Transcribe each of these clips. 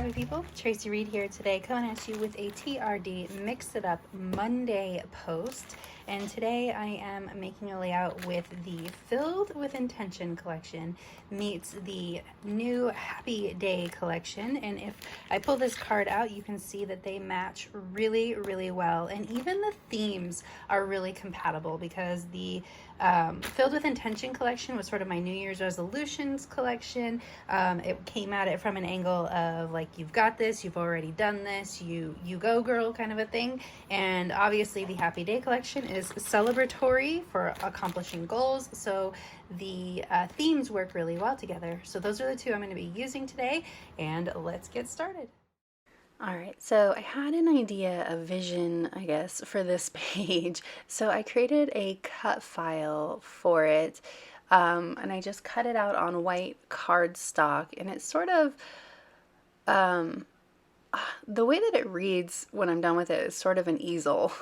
happy people, Traci Reed here today, coming at you with a TRD Mix It Up Monday post. And today I am making a layout with the Filled with Intention collection meets the new Happy Day collection. And if I pull this card out, you can see that they match really, really well. And even the themes are really compatible because the Filled with Intention collection was sort of my New Year's resolutions collection. It came at it from an angle of like, you've got this, you've already done this, you go girl kind of a thing. And obviously the Happy Day collection is celebratory for accomplishing goals. So the themes work really well together. So those are the two I'm going to be using today, and let's get started. All right, so I had an idea, a vision, I guess, for this page. So I created a cut file for it, and I just cut it out on white cardstock, and it's sort of, the way that it reads when I'm done with it is sort of an easel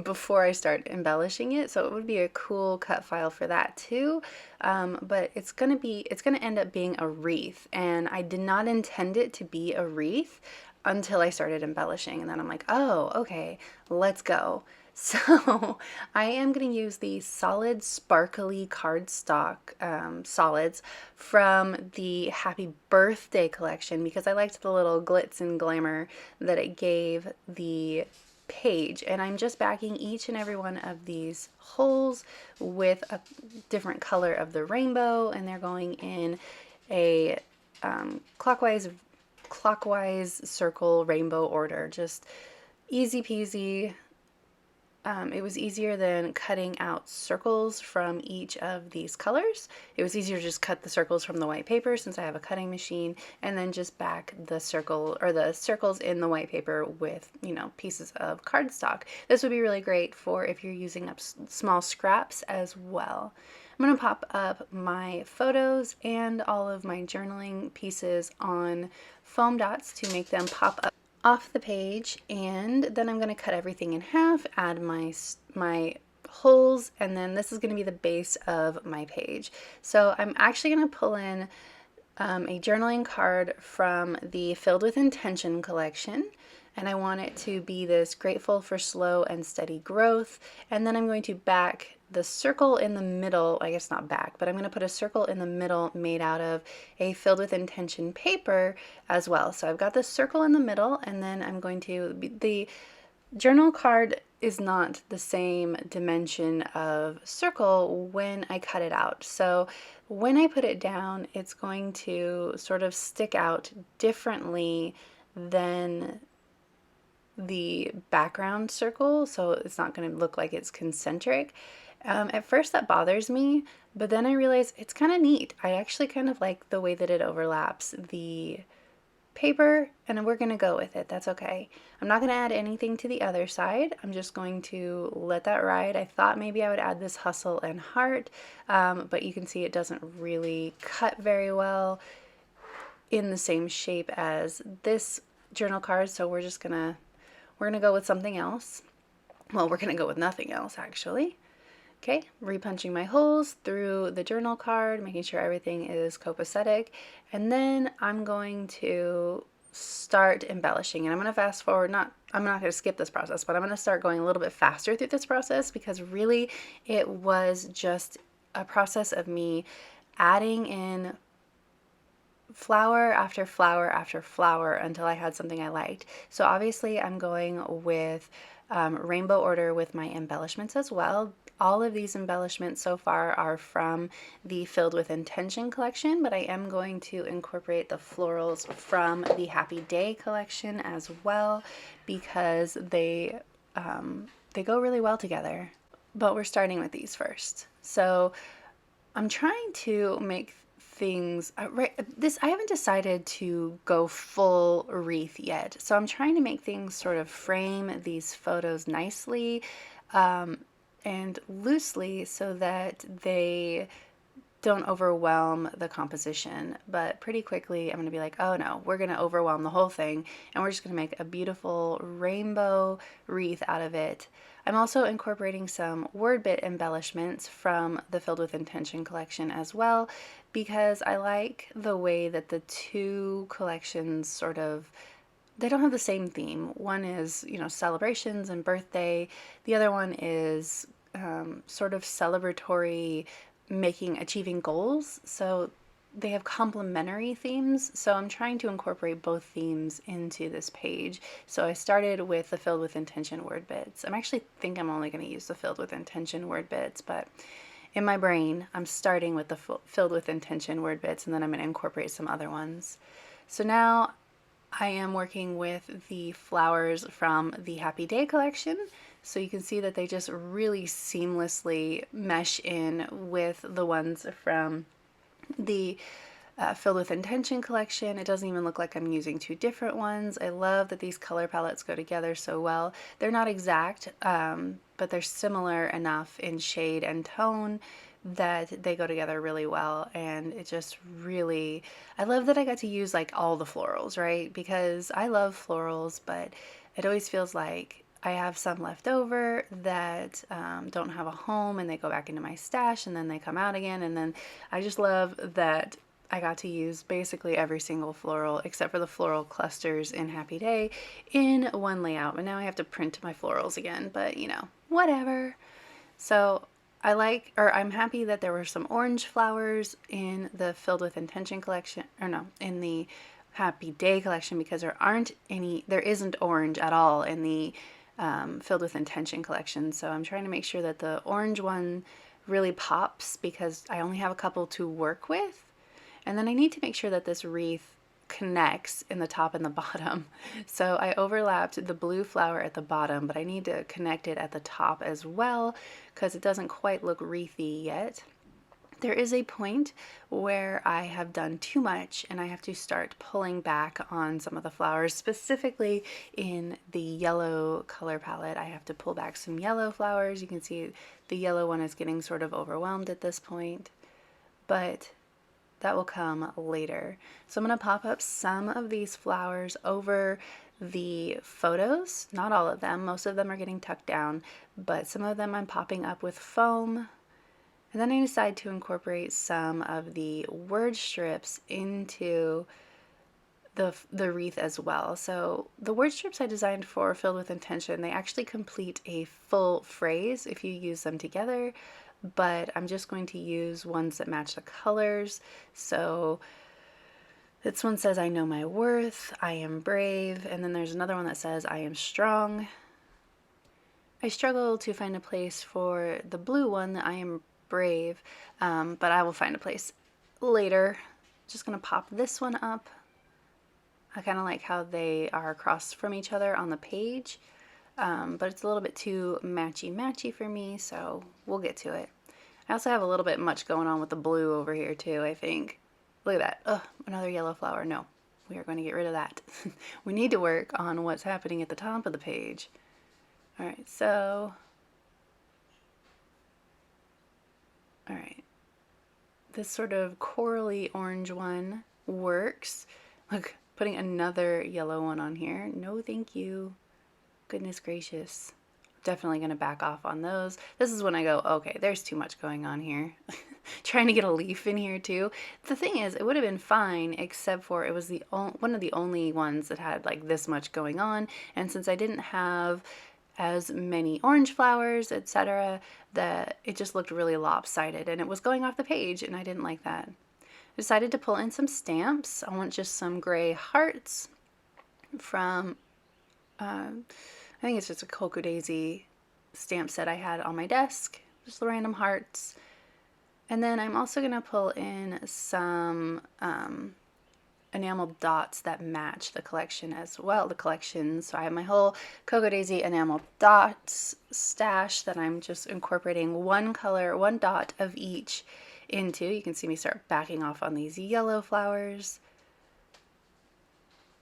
before I start embellishing it. So it would be a cool cut file for that too. But it's gonna end up being a wreath, and I did not intend it to be a wreath until I started embellishing, and then I'm like, oh, okay, let's go. So I am going to use the solid sparkly cardstock solids from the Happy Birthday collection because I liked the little glitz and glamour that it gave the page. And I'm just backing each and every one of these holes with a different color of the rainbow, and they're going in a clockwise circle rainbow order. Just easy peasy. It was easier than cutting out circles from each of these colors. It was easier to just cut the circles from the white paper since I have a cutting machine, and then just back the circle or the circles in the white paper with, you know, pieces of cardstock. This would be really great for if you're using up small scraps as well. I'm going to pop up my photos and all of my journaling pieces on foam dots to make them pop up off the page, and then I'm going to cut everything in half, add my holes, and then this is going to be the base of my page. So I'm actually going to pull in a journaling card from the Filled with Intention collection, and I want it to be this grateful for slow and steady growth. And then I'm going to back the circle in the middle, I guess not back, but I'm going to put a circle in the middle made out of a Filled with Intention paper as well. So I've got the circle in the middle, and then I'm going to, the journal card is not the same dimension of circle when I cut it out. So when I put it down, it's going to sort of stick out differently than the background circle, so it's not going to look like it's concentric. At first that bothers me, but then I realize it's kind of neat. I actually kind of like the way that it overlaps the paper, and we're going to go with it. That's okay. I'm not going to add anything to the other side. I'm just going to let that ride. I thought maybe I would add this hustle and heart, but you can see it doesn't really cut very well in the same shape as this journal card, so we're gonna go with something else. Well, we're gonna go with nothing else actually. Okay, repunching my holes through the journal card, making sure everything is copacetic, and then I'm going to start embellishing. And I'm gonna fast forward, I'm not gonna skip this process, but I'm gonna start going a little bit faster through this process because really it was just a process of me adding in flower after flower after flower until I had something I liked. So obviously I'm going with rainbow order with my embellishments as well. All of these embellishments so far are from the Filled with Intention collection, but I am going to incorporate the florals from the Happy Day collection as well because they go really well together. But we're starting with these first. So I'm trying to make things I haven't decided to go full wreath yet, so I'm trying to make things sort of frame these photos nicely and loosely so that they don't overwhelm the composition. But pretty quickly I'm going to be like, oh no, we're going to overwhelm the whole thing, and we're just going to make a beautiful rainbow wreath out of it. I'm also incorporating some word bit embellishments from the Filled with Intention collection as well, because I like the way that the two collections sort of they don't have the same theme. One is, celebrations and birthday. The other one is sort of celebratory, achieving goals. So they have complementary themes. So I'm trying to incorporate both themes into this page. So I started with the filled with intention word bits. Think I'm only going to use the filled with intention word bits, but in my brain, I'm starting with the filled with intention word bits, and then I'm going to incorporate some other ones. So now I am working with the flowers from the Happy Day collection. So you can see that they just really seamlessly mesh in with the ones from the Filled with Intention collection. It doesn't even look like I'm using two different ones. I love that these color palettes go together so well. They're not exact, but they're similar enough in shade and tone that they go together really well. And it just really, I love that I got to use like all the florals, right? Because I love florals, but it always feels like I have some left over that don't have a home, and they go back into my stash and then they come out again. And then I just love that I got to use basically every single floral except for the floral clusters in Happy Day in one layout. But now I have to print my florals again, but whatever. So I'm happy that there were some orange flowers in the Filled with Intention collection, or no, in the Happy Day collection, because there isn't orange at all in the Filled with Intention collection. So I'm trying to make sure that the orange one really pops because I only have a couple to work with. And then I need to make sure that this wreath connects in the top and the bottom. So I overlapped the blue flower at the bottom, but I need to connect it at the top as well because it doesn't quite look wreathy yet. There is a point where I have done too much and I have to start pulling back on some of the flowers, specifically in the yellow color palette. I have to pull back some yellow flowers. You can see the yellow one is getting sort of overwhelmed at this point, but that will come later. So I'm going to pop up some of these flowers over the photos. Not all of them. Most of them are getting tucked down, but some of them I'm popping up with foam. And then I decide to incorporate some of the word strips into the wreath as well. So the word strips I designed for Filled with Intention, they actually complete a full phrase if you use them together, but I'm just going to use ones that match the colors. So this one says, I know my worth, I am brave, and then there's another one that says, I am strong. I struggle to find a place for the blue one, that I am brave, but I will find a place later. Just gonna pop this one up. I kind of like how they are across from each other on the page, but it's a little bit too matchy for me, so we'll get to it. I also have a little bit much going on with the blue over here too, I think. Look at that. Ugh, another yellow flower. No, we are going to get rid of that. We need to work on what's happening at the top of the page. All right, so... All right. This sort of corally orange one works. Look, putting another yellow one on here. No, thank you. Goodness gracious. Definitely going to back off on those. This is when I go, okay, there's too much going on here. Trying to get a leaf in here too. The thing is, it would have been fine except for it was one of the only ones that had like this much going on. And since I didn't have as many orange flowers, etc., that it just looked really lopsided and it was going off the page, and I didn't like that. I decided to pull in some stamps. I want just some gray hearts from I think it's just a Cocoa Daisy stamp set I had on my desk, just the random hearts. And then I'm also going to pull in some enamel dots that match the collection as well, the collections. So I have my whole Cocoa Daisy enamel dots stash that I'm just incorporating one color, one dot of each into. You can see me start backing off on these yellow flowers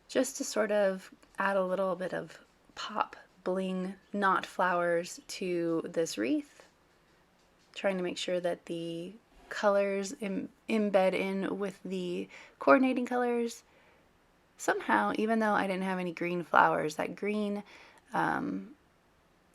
just to sort of add a little bit of pop bling, not flowers, to this wreath. Trying to make sure that the colors embed in with the coordinating colors. Somehow, even though I didn't have any green flowers, that green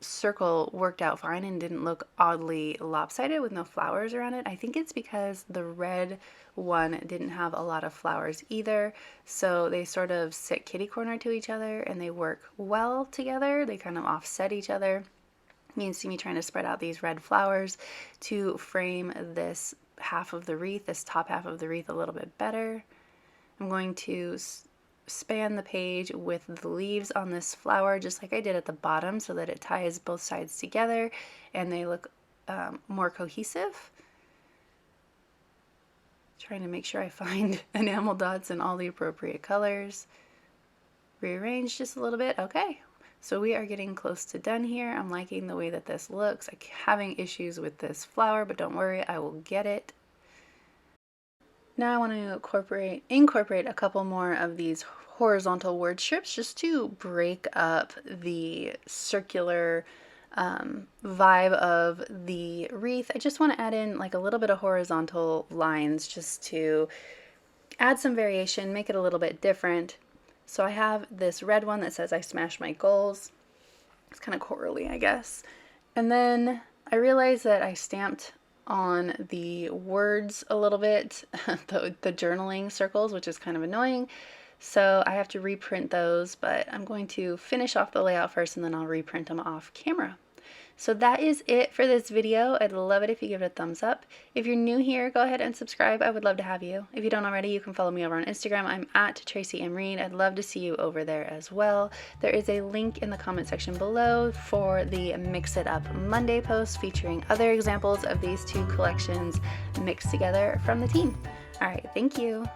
circle worked out fine and didn't look oddly lopsided with no flowers around it. I think it's because the red one didn't have a lot of flowers either, so they sort of sit kitty corner to each other and they work well together. They kind of offset each other. You can see me trying to spread out these red flowers to frame this half of the wreath, this top half of the wreath, a little bit better. I'm going to span the page with the leaves on this flower just like I did at the bottom so that it ties both sides together and they look more cohesive. Trying to make sure I find enamel dots in all the appropriate colors. Rearrange just a little bit. Okay, so we are getting close to done here. I'm liking the way that this looks. I'm having issues with this flower, but don't worry, I will get it. Now I want to incorporate a couple more of these horizontal word strips just to break up the circular vibe of the wreath. I just want to add in like a little bit of horizontal lines just to add some variation, make it a little bit different. So I have this red one that says I smashed my goals. It's kind of corally, I guess. And then I realized that I stamped on the words a little bit, the journaling circles, which is kind of annoying. So I have to reprint those, but I'm going to finish off the layout first and then I'll reprint them off camera. So that is it for this video. I'd love it if you give it a thumbs up. If you're new here, go ahead and subscribe. I would love to have you. If you don't already, you can follow me over on Instagram. I'm at Traci M. Reed. I'd love to see you over there as well. There is a link in the comment section below for the Mix It Up Monday post featuring other examples of these two collections mixed together from the team. All right, thank you.